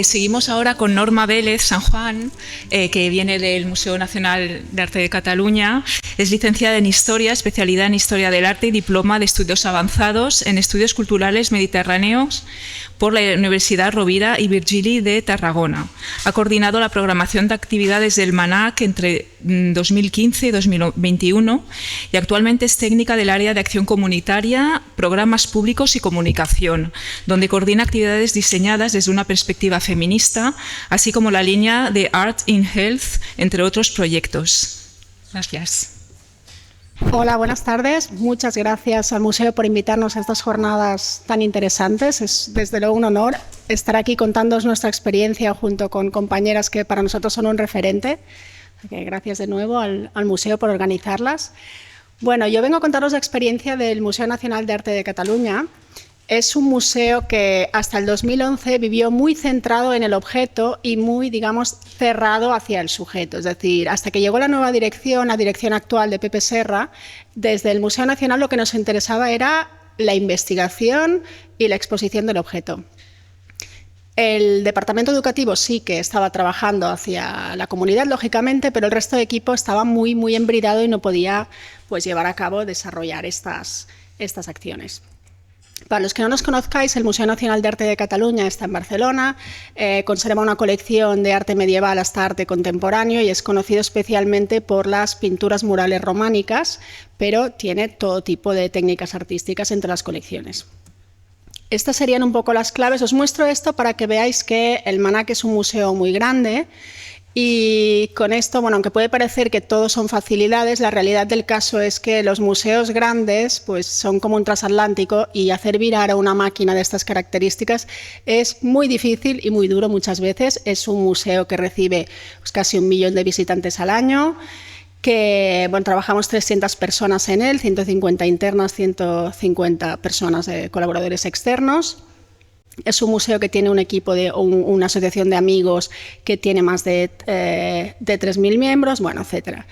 Seguimos ahora con Norma Vélez San Juan, que viene del Museo Nacional de Arte de Cataluña. Es licenciada en Historia, especialidad en Historia del Arte y diploma de Estudios Avanzados en Estudios Culturales Mediterráneos por la Universidad Rovira i Virgili de Tarragona. Ha coordinado la programación de actividades del MANAC entre 2015 y 2021 y actualmente es técnica del área de acción comunitaria, programas públicos y comunicación, donde coordina actividades diseñadas desde una perspectiva feminista, así como la línea de Art in Health, entre otros proyectos. Gracias. Hola, buenas tardes. Muchas gracias al museo por invitarnos a estas jornadas tan interesantes. Es desde luego un honor estar aquí contándoos nuestra experiencia junto con compañeras que para nosotros son un referente. Gracias de nuevo al museo por organizarlas. Bueno, yo vengo a contaros la experiencia del Museo Nacional de Arte de Cataluña. Es un museo que hasta el 2011 vivió muy centrado en el objeto y muy, digamos, cerrado hacia el sujeto. Es decir, hasta que llegó la nueva dirección, la dirección actual de Pepe Serra, desde el Museo Nacional lo que nos interesaba era la investigación y la exposición del objeto. El departamento educativo sí que estaba trabajando hacia la comunidad, lógicamente, pero el resto de equipo estaba muy embridado y no podía pues, llevar a cabo, desarrollar estas acciones. Para los que no nos conozcáis, el Museo Nacional de Arte de Cataluña está en Barcelona, conserva una colección de arte medieval hasta arte contemporáneo y es conocido especialmente por las pinturas murales románicas, pero tiene todo tipo de técnicas artísticas entre las colecciones. Estas serían un poco las claves. Os muestro esto para que veáis que el MANAC es un museo muy grande. Y con esto, bueno, aunque puede parecer que todo son facilidades, la realidad del caso es que los museos grandes pues, son como un transatlántico y hacer virar a una máquina de estas características es muy difícil y muy duro muchas veces. Es un museo que recibe pues, casi 1 millón de visitantes al año, que bueno, trabajamos 300 personas en él, 150 internas, 150 personas de colaboradores externos. Es un museo que tiene un equipo, una asociación de amigos que tiene más de 3.000 miembros, bueno, etc.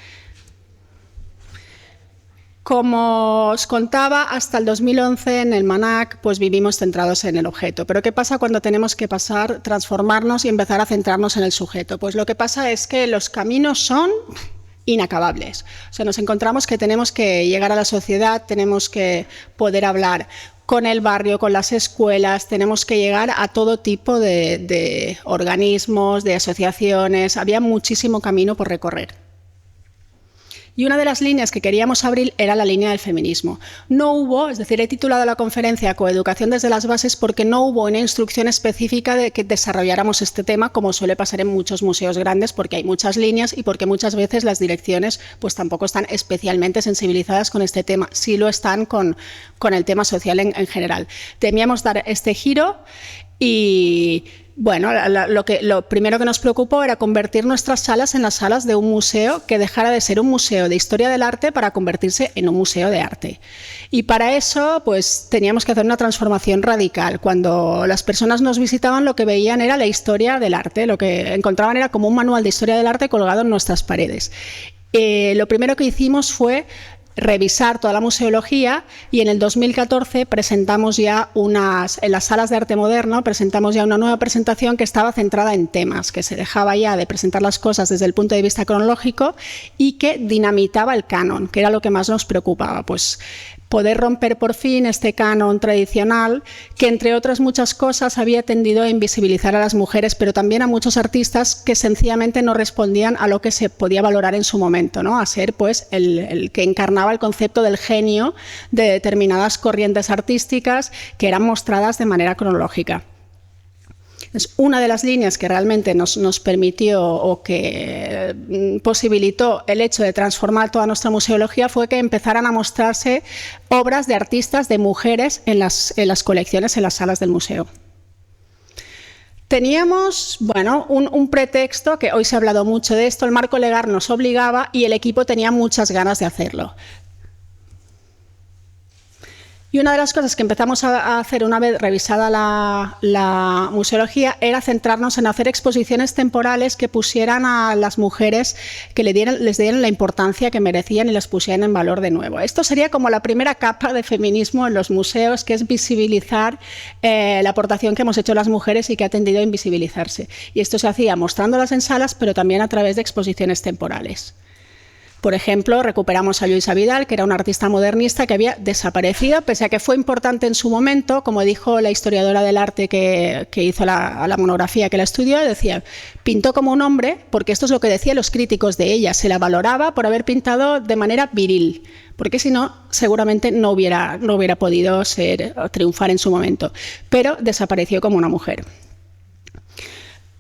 Como os contaba, hasta el 2011 en el MANAC pues vivimos centrados en el objeto. Pero ¿qué pasa cuando tenemos que transformarnos y empezar a centrarnos en el sujeto? Pues lo que pasa es que los caminos son inacabables. O sea, nos encontramos que tenemos que llegar a la sociedad, tenemos que poder hablar con el barrio, con las escuelas, tenemos que llegar a todo tipo de organismos, de asociaciones. Había muchísimo camino por recorrer. Y una de las líneas que queríamos abrir era la línea del feminismo. No hubo, es decir, he titulado la conferencia Coeducación desde las bases porque no hubo una instrucción específica de que desarrolláramos este tema, como suele pasar en muchos museos grandes, porque hay muchas líneas y porque muchas veces las direcciones pues tampoco están especialmente sensibilizadas con este tema. Sí lo están con el tema social en general. Temíamos dar este giro y bueno, lo primero que nos preocupó era convertir nuestras salas en las salas de un museo que dejara de ser un museo de historia del arte para convertirse en un museo de arte. Y para eso pues teníamos que hacer una transformación radical. Cuando las personas nos visitaban lo que veían era la historia del arte, lo que encontraban era como un manual de historia del arte colgado en nuestras paredes. Lo primero que hicimos fue revisar toda la museología y en el 2014 presentamos ya en las salas de arte moderno, presentamos ya una nueva presentación que estaba centrada en temas, que se dejaba ya de presentar las cosas desde el punto de vista cronológico y que dinamitaba el canon, que era lo que más nos preocupaba, pues poder romper por fin este canon tradicional que, entre otras muchas cosas, había tendido a invisibilizar a las mujeres, pero también a muchos artistas que sencillamente no respondían a lo que se podía valorar en su momento, ¿no? A ser pues, el que encarnaba el concepto del genio de determinadas corrientes artísticas que eran mostradas de manera cronológica. Es una de las líneas que realmente nos permitió o que posibilitó el hecho de transformar toda nuestra museología fue que empezaran a mostrarse obras de artistas, de mujeres, en las colecciones, en las salas del museo. Teníamos, bueno, un pretexto, que hoy se ha hablado mucho de esto, el marco legal nos obligaba y el equipo tenía muchas ganas de hacerlo. Y una de las cosas que empezamos a hacer una vez revisada la museología era centrarnos en hacer exposiciones temporales que pusieran a las mujeres, que les dieran la importancia que merecían y las pusieran en valor de nuevo. Esto sería como la primera capa de feminismo en los museos, que es visibilizar la aportación que hemos hecho las mujeres y que ha tendido a invisibilizarse. Y esto se hacía mostrándolas en salas, pero también a través de exposiciones temporales. Por ejemplo, recuperamos a Lluïsa Vidal, que era una artista modernista que había desaparecido, pese a que fue importante en su momento, como dijo la historiadora del arte que hizo la monografía que la estudió, decía, pintó como un hombre, porque esto es lo que decían los críticos de ella, se la valoraba por haber pintado de manera viril, porque si no, seguramente no hubiera podido triunfar en su momento, pero desapareció como una mujer.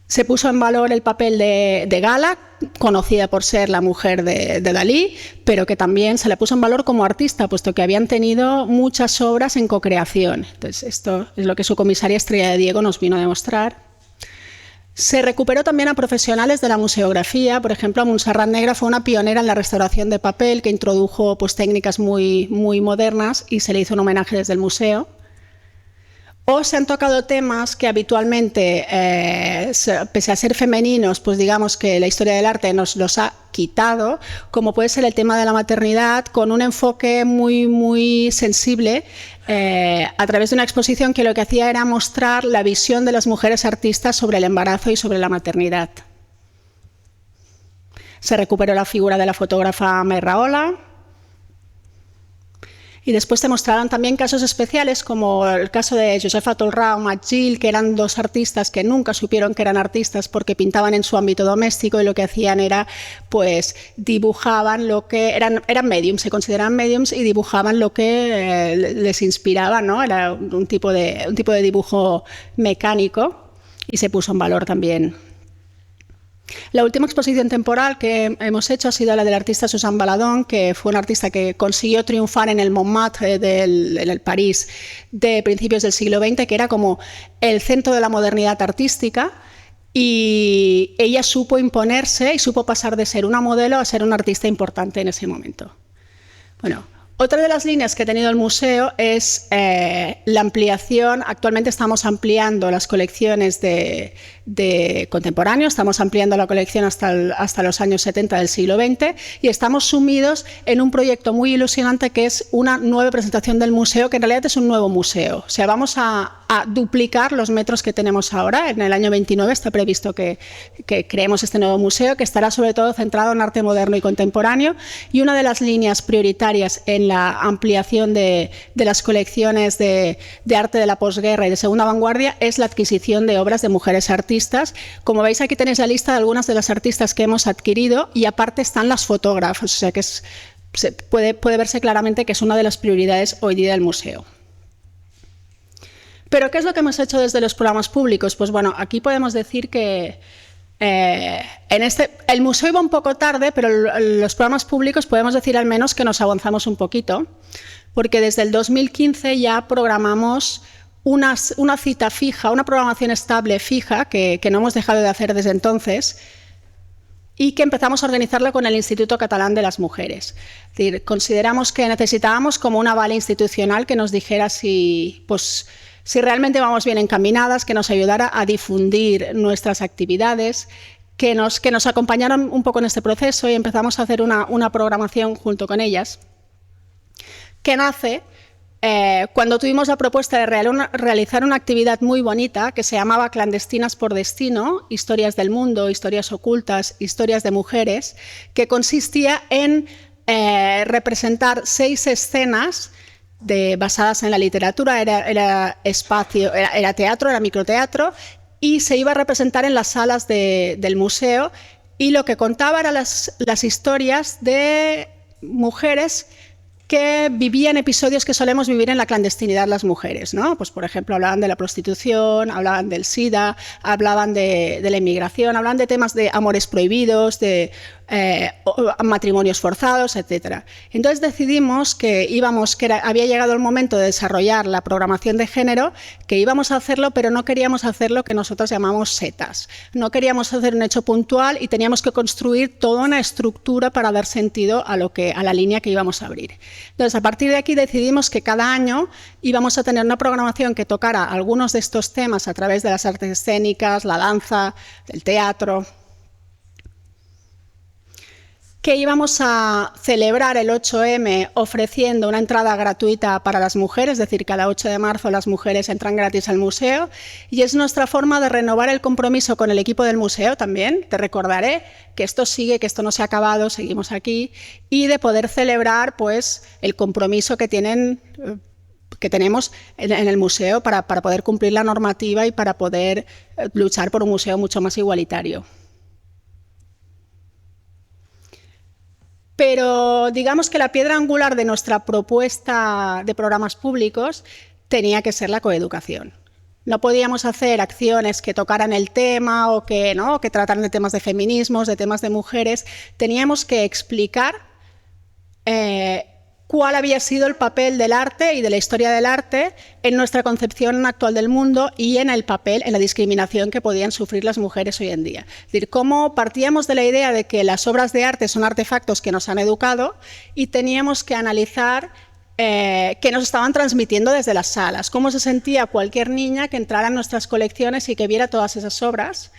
Se puso en valor el papel de Gala, conocida por ser la mujer de Dalí, pero que también se la puso en valor como artista, puesto que habían tenido muchas obras en cocreación. Entonces, esto es lo que su comisaria Estrella de Diego nos vino a demostrar. Se recuperó también a profesionales de la museografía. Por ejemplo, Montserrat Negra fue una pionera en la restauración de papel, que introdujo pues, técnicas muy modernas y se le hizo un homenaje desde el museo. O se han tocado temas que habitualmente, pese a ser femeninos, pues digamos que la historia del arte nos los ha quitado, como puede ser el tema de la maternidad, con un enfoque muy sensible, a través de una exposición que lo que hacía era mostrar la visión de las mujeres artistas sobre el embarazo y sobre la maternidad. Se recuperó la figura de la fotógrafa May Rahola. Y después te mostraron también casos especiales como el caso de Josefa Tolrà o Magil, que eran dos artistas que nunca supieron que eran artistas porque pintaban en su ámbito doméstico y lo que hacían era, pues, dibujaban lo que... Eran mediums, se consideraban mediums y dibujaban lo que les inspiraba, ¿no? Era un tipo de dibujo mecánico y se puso en valor también. La última exposición temporal que hemos hecho ha sido la del artista Susan Baladón, que fue una artista que consiguió triunfar en el Montmartre en el París de principios del siglo XX, que era como el centro de la modernidad artística, y ella supo imponerse y supo pasar de ser una modelo a ser una artista importante en ese momento. Bueno, otra de las líneas que ha tenido el museo es la ampliación. Actualmente estamos ampliando las colecciones de contemporáneos, estamos ampliando la colección hasta los años 70 del siglo XX y estamos sumidos en un proyecto muy ilusionante que es una nueva presentación del museo, que en realidad es un nuevo museo. O sea, vamos a duplicar los metros que tenemos ahora. En el año 29 está previsto que creemos este nuevo museo, que estará sobre todo centrado en arte moderno y contemporáneo, y una de las líneas prioritarias en la ampliación de las colecciones de arte de la posguerra y de segunda vanguardia es la adquisición de obras de mujeres artistas. Como veis, aquí tenéis la lista de algunas de las artistas que hemos adquirido y aparte están las fotógrafas, o sea que puede verse claramente que es una de las prioridades hoy día del museo. ¿Pero qué es lo que hemos hecho desde los programas públicos? Pues bueno, aquí podemos decir que el museo iba un poco tarde, pero los programas públicos podemos decir al menos que nos avanzamos un poquito, porque desde el 2015 ya programamos una cita fija, una programación estable fija, que no hemos dejado de hacer desde entonces, y que empezamos a organizarla con el Instituto Catalán de las Mujeres. Es decir, consideramos que necesitábamos como un aval institucional que nos dijera si realmente vamos bien encaminadas, que nos ayudara a difundir nuestras actividades, que nos acompañaran un poco en este proceso, y empezamos a hacer una programación junto con ellas, que nace cuando tuvimos la propuesta de realizar una actividad muy bonita que se llamaba Clandestinas por Destino, historias del mundo, historias ocultas, historias de mujeres, que consistía en representar 6 escenas basadas en la literatura, era teatro, era microteatro, y se iba a representar en las salas del museo, y lo que contaba eran las historias de mujeres que vivían episodios que solemos vivir en la clandestinidad las mujeres, ¿no? Pues, por ejemplo, hablaban de la prostitución, hablaban del SIDA, hablaban de la inmigración, hablaban de temas de amores prohibidos, de matrimonios forzados, etc. Entonces decidimos que había llegado el momento de desarrollar la programación de género, que íbamos a hacerlo, pero no queríamos hacer lo que nosotros llamamos setas. No queríamos hacer un hecho puntual y teníamos que construir toda una estructura para dar sentido a la línea que íbamos a abrir. Entonces, a partir de aquí decidimos que cada año íbamos a tener una programación que tocara algunos de estos temas a través de las artes escénicas, la danza, el teatro, que íbamos a celebrar el 8M ofreciendo una entrada gratuita para las mujeres, es decir, cada 8 de marzo las mujeres entran gratis al museo, y es nuestra forma de renovar el compromiso con el equipo del museo también. Te recordaré que esto sigue, que esto no se ha acabado, seguimos aquí, y de poder celebrar pues, el compromiso que tenemos en el museo para poder cumplir la normativa y para poder luchar por un museo mucho más igualitario. Pero digamos que la piedra angular de nuestra propuesta de programas públicos tenía que ser la coeducación. No podíamos hacer acciones que tocaran el tema o que trataran de temas de feminismos, de temas de mujeres. Teníamos que explicar cuál había sido el papel del arte y de la historia del arte en nuestra concepción actual del mundo y en la discriminación que podían sufrir las mujeres hoy en día. Es decir, cómo partíamos de la idea de que las obras de arte son artefactos que nos han educado y teníamos que analizar qué nos estaban transmitiendo desde las salas, cómo se sentía cualquier niña que entrara en nuestras colecciones y que viera todas esas obras,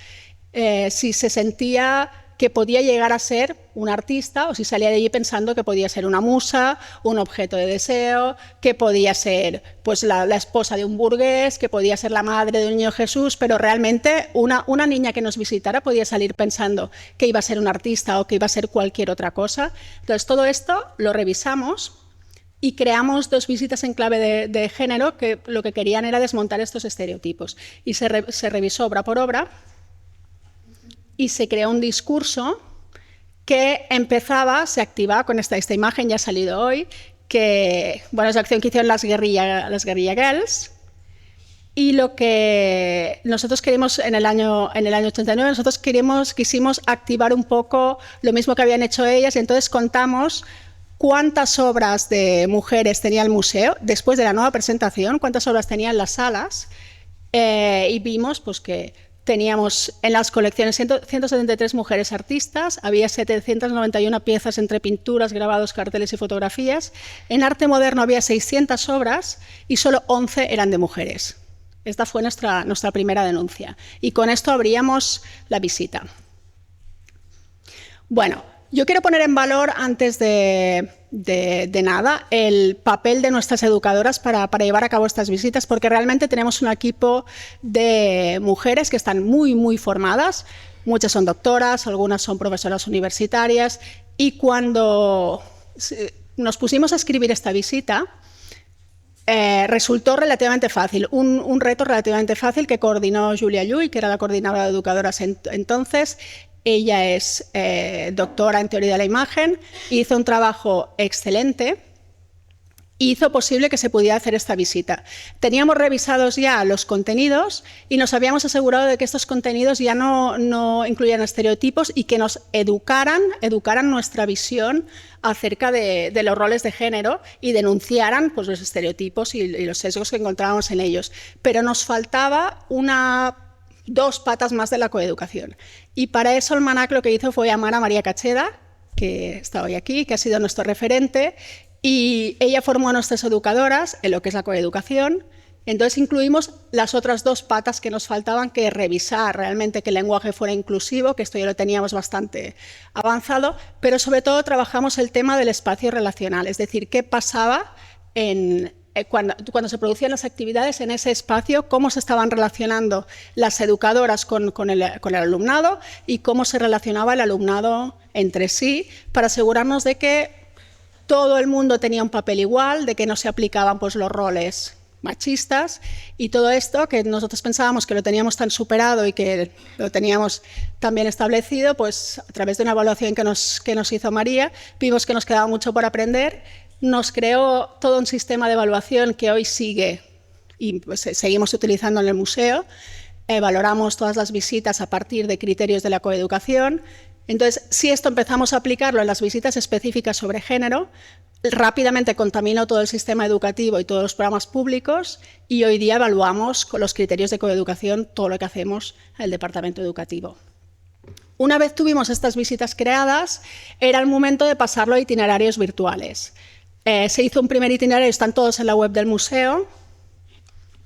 si se sentía que podía llegar a ser un artista o si salía de allí pensando que podía ser una musa, un objeto de deseo, que podía ser pues, la esposa de un burgués, que podía ser la madre de un niño Jesús, pero realmente una niña que nos visitara podía salir pensando que iba a ser un artista o que iba a ser cualquier otra cosa. Entonces todo esto lo revisamos y creamos 2 visitas en clave de género que lo que querían era desmontar estos estereotipos. Y se revisó obra por obra y se creó un discurso que se activaba con esta imagen, ya ha salido hoy, que bueno, es la acción que hicieron las guerrilla girls, y lo que nosotros queríamos en el año 89, nosotros quisimos activar un poco lo mismo que habían hecho ellas, y entonces contamos cuántas obras de mujeres tenía el museo, después de la nueva presentación, cuántas obras tenían las salas, y vimos pues, que teníamos en las colecciones 173 mujeres artistas, había 791 piezas entre pinturas, grabados, carteles y fotografías. En arte moderno había 600 obras y solo 11 eran de mujeres. Esta fue nuestra primera denuncia. Y con esto abríamos la visita. Bueno, yo quiero poner en valor, antes de nada, el papel de nuestras educadoras para llevar a cabo estas visitas, porque realmente tenemos un equipo de mujeres que están muy, muy formadas. Muchas son doctoras, algunas son profesoras universitarias, y cuando nos pusimos a escribir esta visita, resultó relativamente fácil, un reto relativamente fácil que coordinó Julia Llull, que era la coordinadora de educadoras entonces. Ella es doctora en teoría de la imagen, hizo un trabajo excelente y hizo posible que se pudiera hacer esta visita. Teníamos revisados ya los contenidos y nos habíamos asegurado de que estos contenidos ya no incluían estereotipos y que nos educaran nuestra visión acerca de los roles de género y denunciaran pues, los estereotipos y los sesgos que encontrábamos en ellos. Pero nos faltaba 2 patas más de la coeducación. Y para eso el MANAC lo que hizo fue llamar a María Cacheda, que está hoy aquí, que ha sido nuestro referente, y ella formó a nuestras educadoras en lo que es la coeducación. Entonces incluimos las otras 2 patas que nos faltaban, que revisar realmente que el lenguaje fuera inclusivo, que esto ya lo teníamos bastante avanzado, pero sobre todo trabajamos el tema del espacio relacional, es decir, qué pasaba cuando se producían las actividades en ese espacio, cómo se estaban relacionando las educadoras con el alumnado y cómo se relacionaba el alumnado entre sí, para asegurarnos de que todo el mundo tenía un papel igual, de que no se aplicaban pues, los roles machistas, y todo esto que nosotros pensábamos que lo teníamos tan superado y que lo teníamos tan bien establecido, pues a través de una evaluación que nos hizo María, vimos que nos quedaba mucho por aprender. Nos creó todo un sistema de evaluación que hoy sigue y pues, seguimos utilizando en el museo. Valoramos todas las visitas a partir de criterios de la coeducación Entonces, si esto empezamos a aplicarlo en las visitas específicas sobre género, rápidamente contaminó todo el sistema educativo y todos los programas públicos, y hoy día evaluamos con los criterios de coeducación todo lo que hacemos en el departamento educativo. Una vez tuvimos estas visitas creadas, era el momento de pasarlo a itinerarios virtuales. Se hizo un primer itinerario, están todos en la web del museo.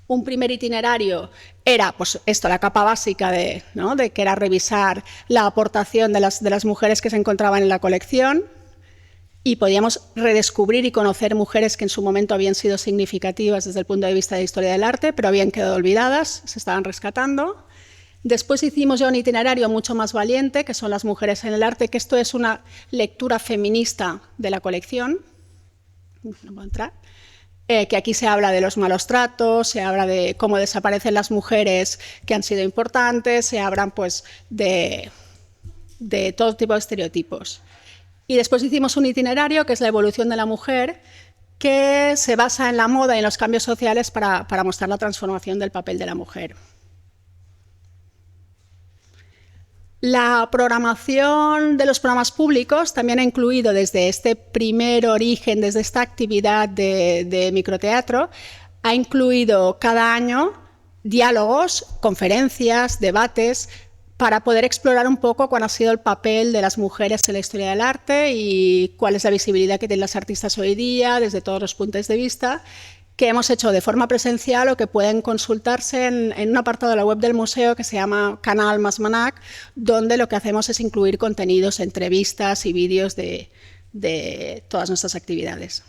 Un primer itinerario era, pues, la capa básica de que era revisar la aportación de las mujeres que se encontraban en la colección, y podíamos redescubrir y conocer mujeres que en su momento habían sido significativas desde el punto de vista de la historia del arte, pero habían quedado olvidadas, se estaban rescatando. Después hicimos ya un itinerario mucho más valiente, que son las mujeres en el arte, que esto es una lectura feminista de la colección. No puedo entrar. Que aquí se habla de los malos tratos, se habla de cómo desaparecen las mujeres que han sido importantes, se hablan, pues, de todo tipo de estereotipos. Y después hicimos un itinerario que es la evolución de la mujer, que se basa en la moda y en los cambios sociales para mostrar la transformación del papel de la mujer. La programación de los programas públicos también ha incluido, desde este primer origen, desde esta actividad de microteatro, ha incluido cada año diálogos, conferencias, debates, para poder explorar un poco cuál ha sido el papel de las mujeres en la historia del arte y cuál es la visibilidad que tienen las artistas hoy día desde todos los puntos de vista, que hemos hecho de forma presencial o que pueden consultarse en un apartado de la web del museo que se llama Canal más Manac, donde lo que hacemos es incluir contenidos, entrevistas y vídeos de todas nuestras actividades.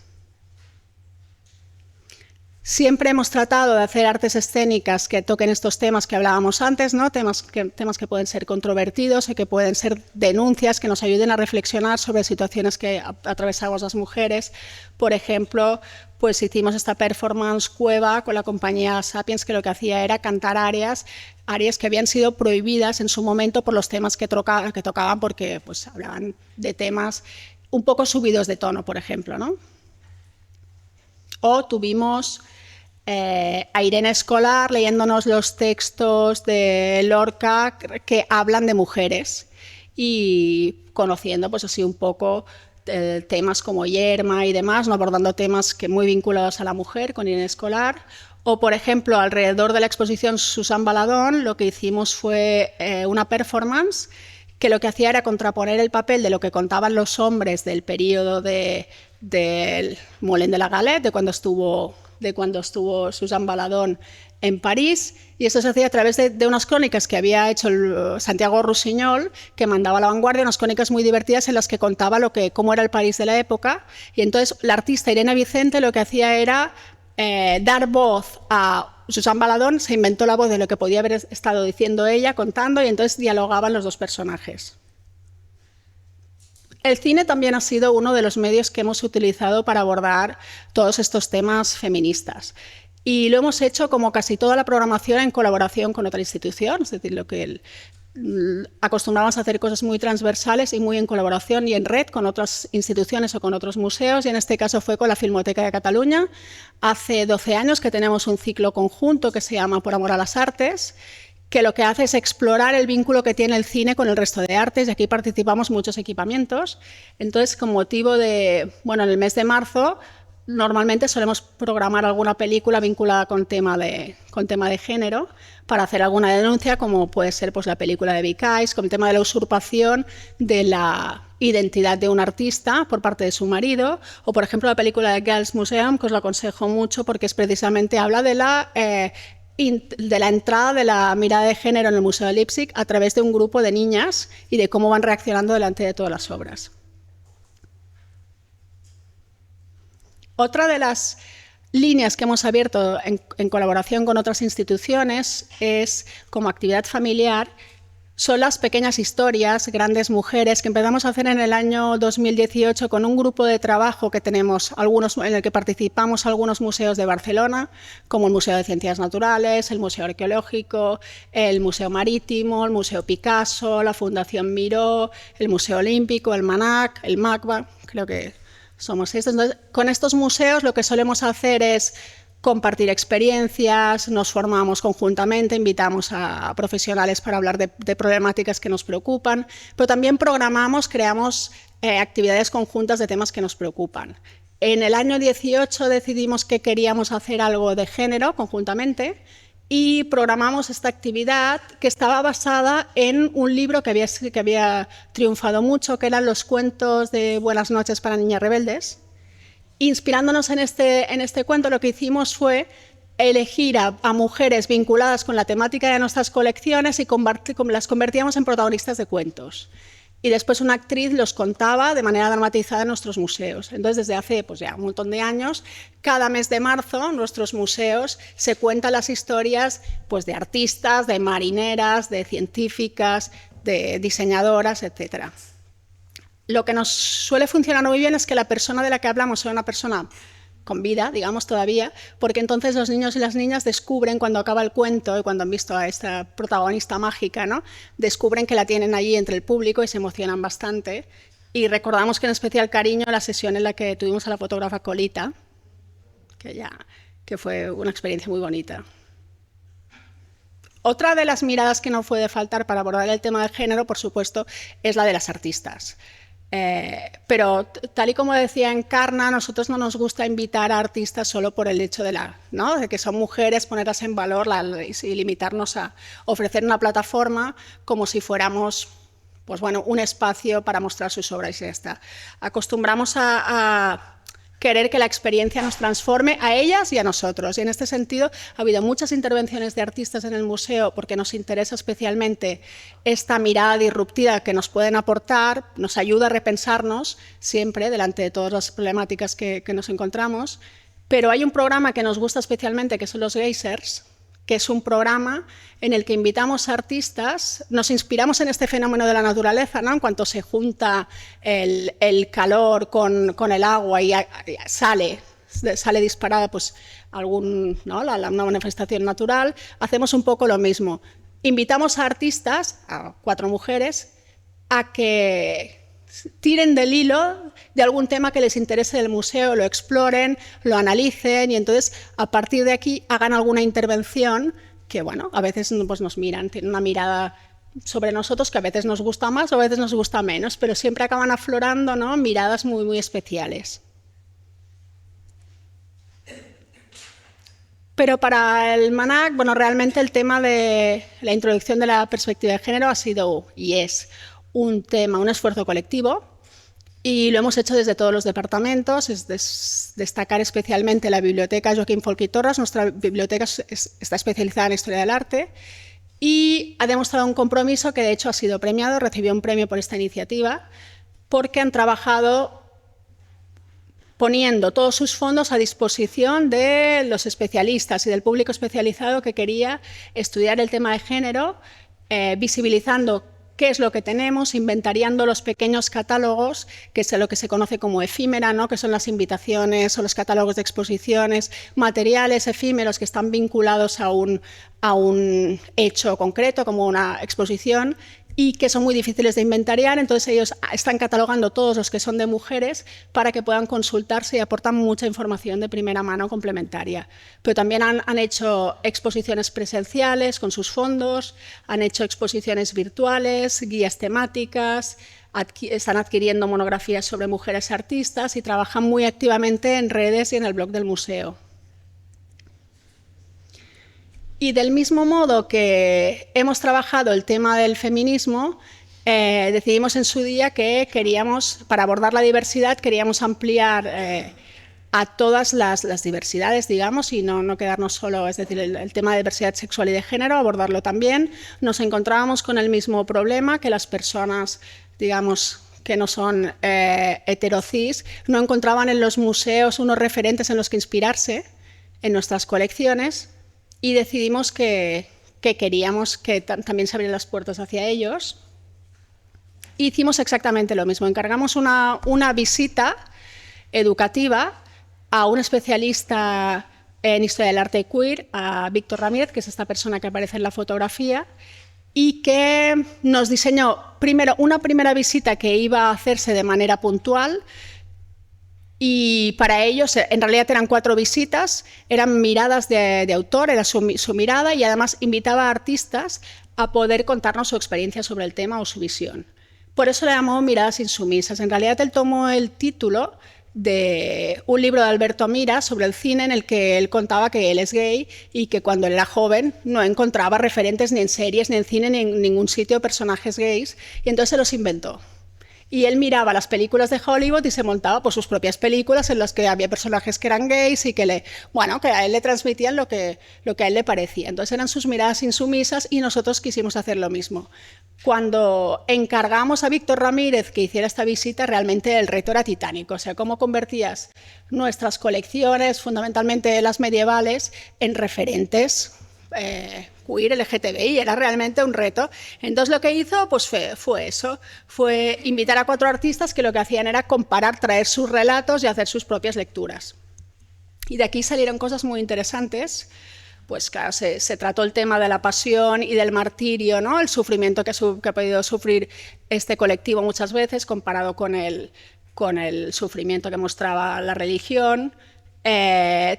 Siempre hemos tratado de hacer artes escénicas que toquen estos temas que hablábamos antes, ¿no? Temas que pueden ser controvertidos y que pueden ser denuncias que nos ayuden a reflexionar sobre situaciones que atravesamos las mujeres. Por ejemplo, pues hicimos esta performance Cueva con la compañía Sapiens, que lo que hacía era cantar arias que habían sido prohibidas en su momento por los temas que tocaban, porque, pues, hablaban de temas un poco subidos de tono, por ejemplo, ¿no? O tuvimos a Irene Escolar leyéndonos los textos de Lorca que hablan de mujeres y conociendo, pues, así un poco temas como Yerma y demás, ¿no? Abordando temas muy vinculados a la mujer con Irene Escolar. O, por ejemplo, alrededor de la exposición Susan Baladón, lo que hicimos fue una performance que lo que hacía era contraponer el papel de lo que contaban los hombres del periodo del Moulin de la Galette, de cuando estuvo Susan Baladón en París, y eso se hacía a través de unas crónicas que había hecho Santiago Rusiñol, que mandaba a La Vanguardia, unas crónicas muy divertidas en las que contaba cómo era el París de la época. Y entonces la artista Irene Vicente lo que hacía era dar voz a Susan Baladón, se inventó la voz de lo que podía haber estado diciendo ella, contando, y entonces dialogaban los dos personajes. El cine también ha sido uno de los medios que hemos utilizado para abordar todos estos temas feministas. Y lo hemos hecho, como casi toda la programación, en colaboración con otra institución, es decir, lo que acostumbramos a hacer cosas muy transversales y muy en colaboración y en red con otras instituciones o con otros museos, y en este caso fue con la Filmoteca de Cataluña. Hace 12 años que tenemos un ciclo conjunto que se llama Por amor a las artes, que lo que hace es explorar el vínculo que tiene el cine con el resto de artes, y aquí participamos muchos equipamientos. Entonces, con motivo en el mes de marzo, normalmente solemos programar alguna película vinculada con tema de género para hacer alguna denuncia, como puede ser, pues, la película de Vic Eyes, con el tema de la usurpación de la identidad de un artista por parte de su marido, o, por ejemplo, la película de Girls Museum, que os la aconsejo mucho porque precisamente habla de la entrada de la mirada de género en el Museo de Leipzig a través de un grupo de niñas y de cómo van reaccionando delante de todas las obras. Otra de las líneas que hemos abierto en colaboración con otras instituciones es, como actividad familiar, son las pequeñas historias, grandes mujeres, que empezamos a hacer en el año 2018 con un grupo de trabajo que tenemos, en el que participamos algunos museos de Barcelona, como el Museo de Ciencias Naturales, el Museo Arqueológico, el Museo Marítimo, el Museo Picasso, la Fundación Miró, el Museo Olímpico, el Manac, el MACBA, creo que somos estos. Entonces, con estos museos lo que solemos hacer es compartir experiencias, nos formamos conjuntamente, invitamos a profesionales para hablar de problemáticas que nos preocupan, pero también programamos, creamos actividades conjuntas de temas que nos preocupan. En el año 18 decidimos que queríamos hacer algo de género conjuntamente y programamos esta actividad que estaba basada en un libro que había triunfado mucho, que eran los cuentos de Buenas noches para niñas rebeldes. Inspirándonos en este cuento, lo que hicimos fue elegir a mujeres vinculadas con la temática de nuestras colecciones y las convertíamos en protagonistas de cuentos. Y después una actriz los contaba de manera dramatizada en nuestros museos. Entonces, desde hace pues ya un montón de años, cada mes de marzo en nuestros museos se cuentan las historias pues, de artistas, de marineras, de científicas, de diseñadoras, etc. Lo que nos suele funcionar muy bien es que la persona de la que hablamos sea una persona con vida, digamos, todavía, porque entonces los niños y las niñas descubren, cuando acaba el cuento y cuando han visto a esta protagonista mágica, ¿no?, descubren que la tienen allí entre el público y se emocionan bastante. Y recordamos con especial cariño la sesión en la que tuvimos a la fotógrafa Colita, que fue una experiencia muy bonita. Otra de las miradas que no puede faltar para abordar el tema de género, por supuesto, es la de las artistas. Pero tal y como decía Encarna, a nosotros no nos gusta invitar a artistas solo por el hecho de que son mujeres, ponerlas en valor y limitarnos a ofrecer una plataforma como si fuéramos pues bueno, un espacio para mostrar sus obras y ya está. Acostumbramos a querer que la experiencia nos transforme a ellas y a nosotros. Y en este sentido ha habido muchas intervenciones de artistas en el museo porque nos interesa especialmente esta mirada disruptiva que nos pueden aportar, nos ayuda a repensarnos siempre delante de todas las problemáticas que nos encontramos. Pero hay un programa que nos gusta especialmente, que son los geysers, que es un programa en el que invitamos a artistas, nos inspiramos en este fenómeno de la naturaleza, ¿no? En cuanto se junta el calor con el agua y sale disparada pues, una manifestación natural, hacemos un poco lo mismo. Invitamos a artistas, a 4 mujeres, a que tiren del hilo de algún tema que les interese del museo, lo exploren, lo analicen y entonces a partir de aquí hagan alguna intervención que bueno, a veces pues, nos miran, tienen una mirada sobre nosotros que a veces nos gusta más o a veces nos gusta menos, pero siempre acaban aflorando, ¿no?, miradas muy, muy especiales. Pero para el MANAC, bueno, realmente el tema de la introducción de la perspectiva de género ha sido y es un esfuerzo colectivo, y lo hemos hecho desde todos los departamentos. Es destacar especialmente la biblioteca Joaquín Folch i Torres. Nuestra biblioteca está especializada en historia del arte y ha demostrado un compromiso que de hecho ha sido premiado, recibió un premio por esta iniciativa, porque han trabajado poniendo todos sus fondos a disposición de los especialistas y del público especializado que quería estudiar el tema de género, visibilizando qué es lo que tenemos, inventariando los pequeños catálogos, que es lo que se conoce como efímera, ¿no?, que son las invitaciones o los catálogos de exposiciones, materiales efímeros que están vinculados a un hecho concreto, como una exposición, y que son muy difíciles de inventariar. Entonces ellos están catalogando todos los que son de mujeres para que puedan consultarse y aportan mucha información de primera mano complementaria. Pero también han hecho exposiciones presenciales con sus fondos, han hecho exposiciones virtuales, guías temáticas, están adquiriendo monografías sobre mujeres artistas y trabajan muy activamente en redes y en el blog del museo. Y del mismo modo que hemos trabajado el tema del feminismo, decidimos en su día que queríamos, para abordar la diversidad, queríamos ampliar a todas las diversidades, digamos, y no quedarnos solo, es decir, el tema de diversidad sexual y de género, abordarlo también. Nos encontrábamos con el mismo problema, que las personas, digamos, que no son heterocis, no encontraban en los museos unos referentes en los que inspirarse en nuestras colecciones, y decidimos que queríamos que también se abrieran las puertas hacia ellos. Hicimos exactamente lo mismo, encargamos una visita educativa a un especialista en historia del arte queer, a Víctor Ramírez, que es esta persona que aparece en la fotografía, y que nos diseñó primero una primera visita que iba a hacerse de manera puntual, Y para ellos, en realidad eran 4 visitas, eran miradas de autor, era su mirada, y además invitaba a artistas a poder contarnos su experiencia sobre el tema o su visión. Por eso le llamó Miradas Insumisas. En realidad él tomó el título de un libro de Alberto Mira sobre el cine, en el que él contaba que él es gay y que cuando él era joven no encontraba referentes ni en series, ni en cine, ni en ningún sitio personajes gays, y entonces se los inventó. Y él miraba las películas de Hollywood y se montaba por sus propias películas en las que había personajes que eran gays y que que a él le transmitían lo que a él le parecía. Entonces eran sus miradas insumisas y nosotros quisimos hacer lo mismo. Cuando encargamos a Víctor Ramírez que hiciera esta visita, realmente el reto era titánico. O sea, cómo convertías nuestras colecciones, fundamentalmente las medievales, en referentes queer, LGTBI, era realmente un reto. Entonces lo que hizo pues fue eso, fue invitar a 4 artistas que lo que hacían era comparar, traer sus relatos y hacer sus propias lecturas. Y de aquí salieron cosas muy interesantes. Pues claro, se trató el tema de la pasión y del martirio, ¿no? El sufrimiento que ha podido sufrir este colectivo muchas veces comparado con el sufrimiento que mostraba la religión.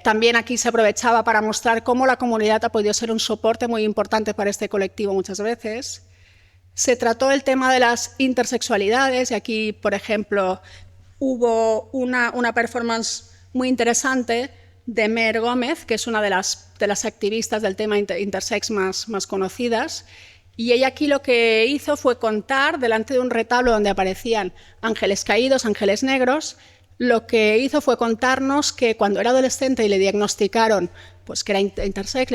También aquí se aprovechaba para mostrar cómo la comunidad ha podido ser un soporte muy importante para este colectivo muchas veces. Se trató el tema de las intersexualidades y aquí, por ejemplo, hubo una performance muy interesante de Mer Gómez, que es una de las activistas del tema intersex más conocidas, y ella aquí lo que hizo fue contar delante de un retablo donde aparecían ángeles caídos, ángeles negros. Lo que hizo fue contarnos que cuando era adolescente y le diagnosticaron pues, que era intersex,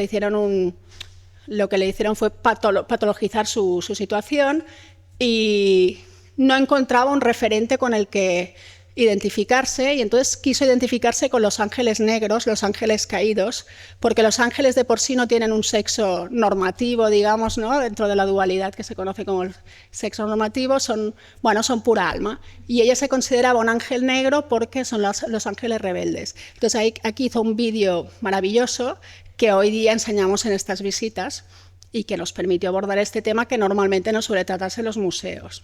lo que le hicieron fue patologizar su situación y no encontraba un referente con el que identificarse, y entonces quiso identificarse con los ángeles negros, los ángeles caídos, porque los ángeles de por sí no tienen un sexo normativo, digamos, ¿no? Dentro de la dualidad que se conoce como el sexo normativo, son pura alma, y ella se consideraba un ángel negro porque son los ángeles rebeldes. Entonces aquí hizo un vídeo maravilloso que hoy día enseñamos en estas visitas y que nos permitió abordar este tema que normalmente no suele tratarse en los museos.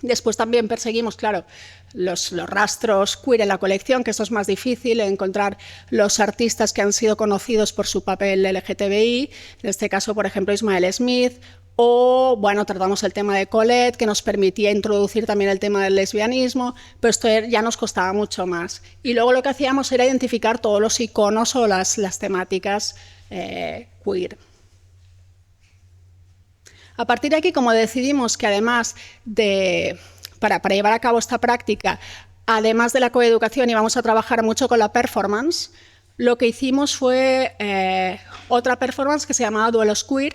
Después también perseguimos, claro, los rastros queer en la colección, que esto es más difícil, encontrar los artistas que han sido conocidos por su papel LGTBI, en este caso, por ejemplo, Ismael Smith, o, tratamos el tema de Colette, que nos permitía introducir también el tema del lesbianismo, pero esto ya nos costaba mucho más. Y luego lo que hacíamos era identificar todos los iconos o las temáticas queer. A partir de aquí, como decidimos que además para llevar a cabo esta práctica, además de la coeducación íbamos a trabajar mucho con la performance, lo que hicimos fue otra performance que se llamaba Duelos Queer,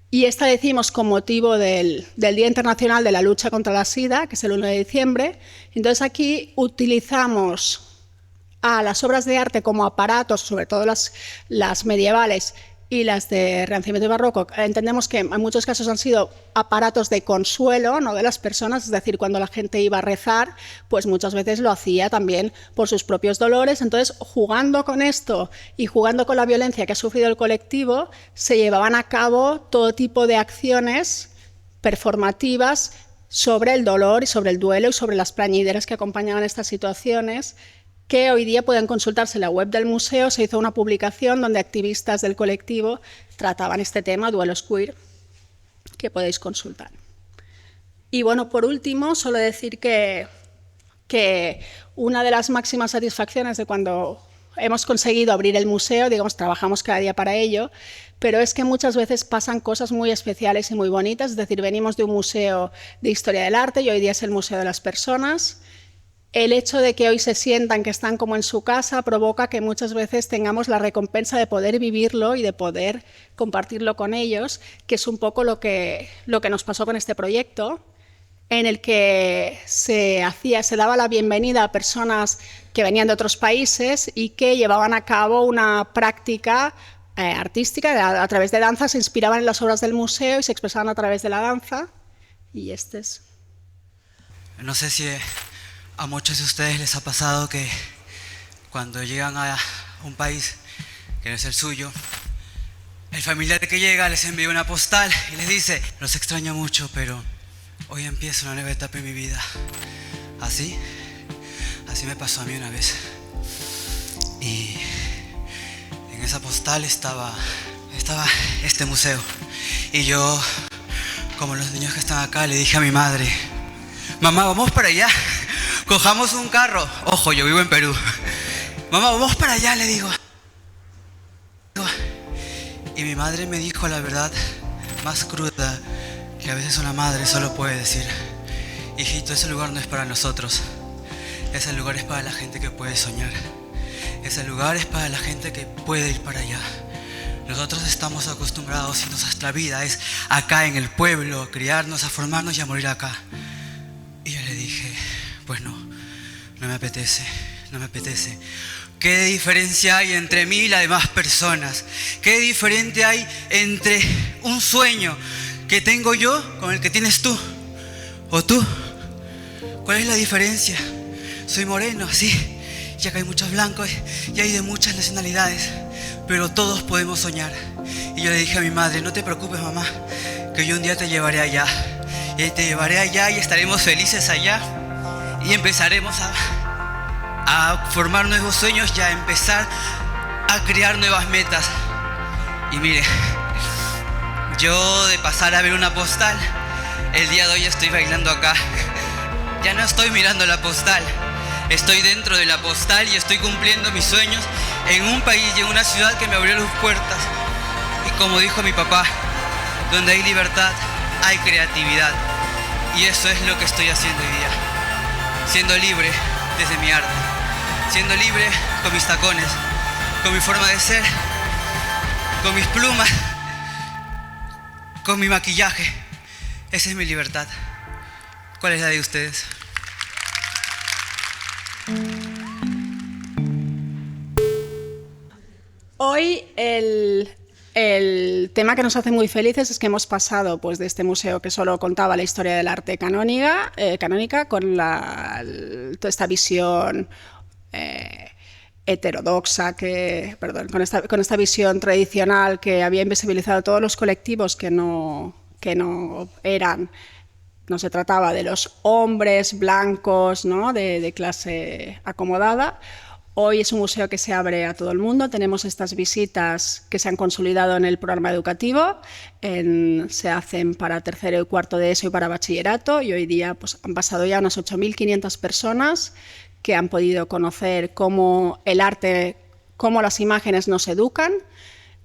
y esta la hicimos con motivo del Día Internacional de la Lucha contra la SIDA, que es el 1 de diciembre. Entonces aquí utilizamos a las obras de arte como aparatos, sobre todo las medievales, y las de Renacimiento y Barroco, entendemos que en muchos casos han sido aparatos de consuelo, no de las personas, es decir, cuando la gente iba a rezar, pues muchas veces lo hacía también por sus propios dolores. Entonces, jugando con esto y jugando con la violencia que ha sufrido el colectivo, se llevaban a cabo todo tipo de acciones performativas sobre el dolor y sobre el duelo y sobre las plañideras que acompañaban estas situaciones, que hoy día pueden consultarse en la web del museo. Se hizo una publicación donde activistas del colectivo trataban este tema, Duelos Queer, que podéis consultar. Y por último, solo decir que una de las máximas satisfacciones de cuando hemos conseguido abrir el museo, digamos, trabajamos cada día para ello, pero es que muchas veces pasan cosas muy especiales y muy bonitas, es decir, venimos de un museo de historia del arte y hoy día es el Museo de las Personas. El hecho de que hoy se sientan que están como en su casa provoca que muchas veces tengamos la recompensa de poder vivirlo y de poder compartirlo con ellos, que es un poco lo que nos pasó con este proyecto, en el que se daba la bienvenida a personas que venían de otros países y que llevaban a cabo una práctica artística a través de danza, se inspiraban en las obras del museo y se expresaban a través de la danza. Y este es... No sé si a muchos de ustedes les ha pasado que cuando llegan a un país que no es el suyo, el familiar que llega les envía una postal y les dice: los extraño mucho, pero hoy empieza una nueva etapa en mi vida. ¿Así? Así me pasó a mí una vez. Y en esa postal estaba este museo. Y yo, como los niños que están acá, le dije a mi madre: mamá, vamos para allá, cojamos un carro. Ojo, yo vivo en Perú. Mamá, vamos para allá, le digo. Y mi madre me dijo la verdad más cruda que a veces una madre solo puede decir: hijito, ese lugar no es para nosotros. Ese lugar es para la gente que puede soñar. Ese lugar es para la gente que puede ir para allá. Nosotros estamos acostumbrados y nuestra vida es acá en el pueblo, a criarnos, a formarnos y a morir acá. Y yo le dije: pues no me apetece, no me apetece. ¿Qué diferencia hay entre mí y las demás personas? ¿Qué diferente hay entre un sueño que tengo yo con el que tienes tú? ¿O tú? ¿Cuál es la diferencia? Soy moreno, sí, ya que hay muchos blancos y hay de muchas nacionalidades, pero todos podemos soñar. Y yo le dije a mi madre: no te preocupes, mamá, que yo un día te llevaré allá. Y te llevaré allá y estaremos felices allá. Y empezaremos a formar nuevos sueños y a empezar a crear nuevas metas. Y mire, yo de pasar a ver una postal, el día de hoy estoy bailando acá. Ya no estoy mirando la postal, estoy dentro de la postal y estoy cumpliendo mis sueños en un país y en una ciudad que me abrió las puertas. Y como dijo mi papá, donde hay libertad, hay creatividad. Y eso es lo que estoy haciendo hoy día. Siendo libre desde mi arte. Siendo libre con mis tacones, con mi forma de ser, con mis plumas, con mi maquillaje. Esa es mi libertad. ¿Cuál es la de ustedes? Hoy el tema que nos hace muy felices es que hemos pasado pues, de este museo que solo contaba la historia del arte canónica con toda esta visión heterodoxa, con esta visión tradicional que había invisibilizado todos los colectivos que no eran. No se trataba de los hombres blancos, ¿no? de clase acomodada. Hoy es un museo que se abre a todo el mundo. Tenemos estas visitas que se han consolidado en el programa educativo. Se hacen para tercero y cuarto de ESO y para bachillerato. Y hoy día pues, han pasado ya unas 8.500 personas que han podido conocer cómo el arte, cómo las imágenes nos educan,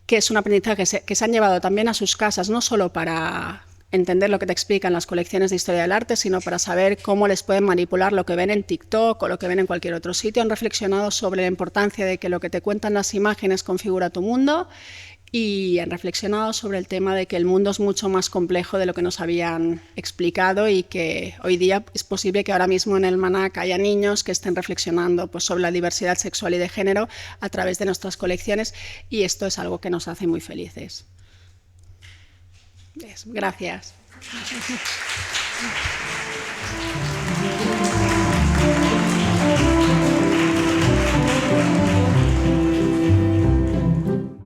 que es un aprendizaje que se han llevado también a sus casas, no solo para entender lo que te explican las colecciones de historia del arte, sino para saber cómo les pueden manipular lo que ven en TikTok o lo que ven en cualquier otro sitio. Han reflexionado sobre la importancia de que lo que te cuentan las imágenes configura tu mundo y han reflexionado sobre el tema de que el mundo es mucho más complejo de lo que nos habían explicado y que hoy día es posible que ahora mismo en el MANAC haya niños que estén reflexionando pues, sobre la diversidad sexual y de género a través de nuestras colecciones y esto es algo que nos hace muy felices. Gracias.